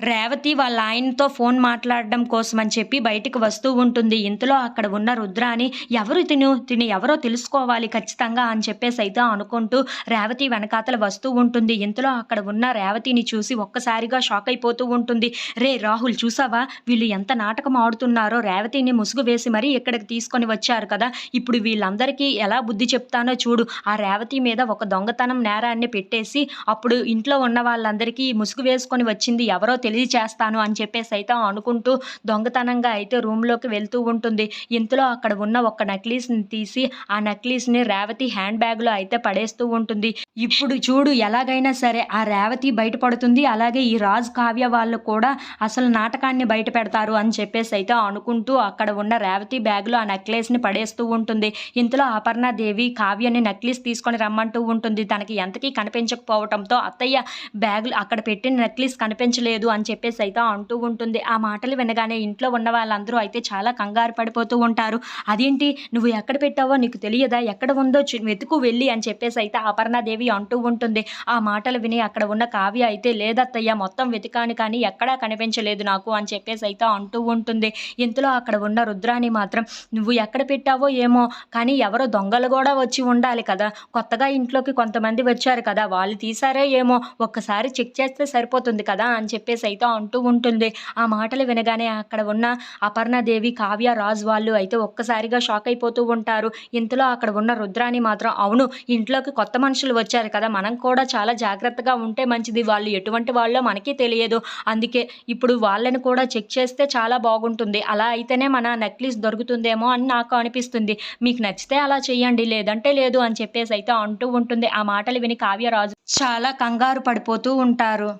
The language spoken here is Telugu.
రేవతి వాళ్ళ ఆయనతో ఫోన్ మాట్లాడడం కోసమని చెప్పి బయటికి వస్తూ ఉంటుంది. ఇంతలో అక్కడ ఉన్న రుద్రాని ఎవరు తిను ఎవరో తెలుసుకోవాలి ఖచ్చితంగా అని చెప్పేసైతే అనుకుంటూ రేవతి వెనకాతల వస్తూ ఉంటుంది. ఇంతలో అక్కడ ఉన్న రేవతిని చూసి ఒక్కసారిగా షాక్ అయిపోతూ ఉంటుంది. రాహుల్ చూసావా? వీళ్ళు ఎంత నాటకం ఆడుతున్నారో రేవతిని ముసుగు వేసి మరీ ఇక్కడికి తీసుకొని వచ్చారు కదా! ఇప్పుడు వీళ్ళందరికీ ఎలా బుద్ధి చెప్తానో చూడు. ఆ రేవతి మీద ఒక దొంగతనం నేరాన్ని పెట్టేసి అప్పుడు ఇంట్లో ఉన్న వాళ్ళందరికీ ముసుగు వేసుకొని వచ్చింది ఎవరో తెలియచేస్తాను అని చెప్పేసైతే అనుకుంటూ దొంగతనంగా అయితే రూమ్‌లోకి వెళ్తూ ఉంటుంది. ఇంతలో అక్కడ ఉన్న ఒక నక్లీస్‌ని తీసి ఆ నక్లీస్‌ని రేవతి హ్యాండ్ బ్యాగ్‌లో అయితే పడేస్తూ ఉంటుంది. ఇప్పుడు చూడు ఎలాగైనా సరే ఆ రేవతి బయటపడుతుంది. అలాగే ఈ రాజ్, కావ్య వాళ్ళు కూడా అసలు నాటకాన్ని బయట పెడతారు అని చెప్పేసైతే అనుకుంటూ అక్కడ ఉన్న రేవతి బ్యాగ్‌లో ఆ నెక్లెస్‌ని పడేస్తూ ఉంటుంది. ఇంతలో అపర్ణాదేవి కావ్యని నెక్లెస్ తీసుకొని రమ్మంటూ ఉంటుంది. తనకి ఎంతకీ కనిపించకపోవటంతో అత్తయ్య బ్యాగ్‌లో అక్కడ పెట్టిన నెక్లెస్ కనిపించలేదు అని చెప్పేసైతే అంటూ ఉంటుంది. ఆ మాటలు వినగానే ఇంట్లో ఉన్న వాళ్ళందరూ అయితే చాలా కంగారు పడిపోతూ ఉంటారు. అదేంటి నువ్వు ఎక్కడ పెట్టావో నీకు తెలియదా? ఎక్కడ ఉందో వెతుకు వెళ్ళి అని చెప్పేసైతే అపర్ణాదేవి అంటూ ఉంటుంది. ఆ మాటలు విని అక్కడ ఉన్న కావ్య అయితే లేదత్తయ్య మొత్తం వెతికాను కానీ ఎక్కడా కనిపించలేదు నాకు అని చెప్పేసైతే అంటూ ఉంటుంది. ఇంతలో అక్కడ ఉన్న రుద్రాని మాత్రం నువ్వు ఎక్కడ పెట్టావో ఏమో కానీ ఎవరో దొంగలు కూడా వచ్చి ఉండాలి కదా! కొత్తగా ఇంట్లోకి కొంతమంది వచ్చారు కదా! వాళ్ళు తీశారో ఏమో ఒక్కసారి చెక్ చేస్తే సరిపోతుంది కదా! అని చెప్పేసైతే అంటూ ఉంటుంది. ఆ మాటలు వినగానే అక్కడ ఉన్న అపర్ణాదేవి, కావ్య, రాజ్ వాళ్ళు అయితే ఒక్కసారిగా షాక్ అయిపోతూ ఉంటారు. ఇంతలో అక్కడ ఉన్న రుద్రాని మాత్రం అవును ఇంట్లోకి కొత్త మనుషులు వచ్చారు కదా! మనం కూడా చాలా జాగ్రత్తగా ఉంటే మంచిది. వాళ్ళు ఎటువంటి వాళ్ళో మనకి తెలియదు. అందుకే ఇప్పుడు వాళ్ళని కూడా చెక్ చేస్తే చాలా బాగుంటుంది. అలా అయితేనే మన నెక్లెస్ దొరుకుతుందేమో అని నాకు అనిపిస్తుంది. మీకు నచ్చితే అలా చేయండి లేదంటే లేదు అని చెప్పేసైతే అంటూ ఉంటుంది. ఆ మాటలు విని కావ్య, రాజు చాలా కంగారు పడిపోతూ ఉంటారు.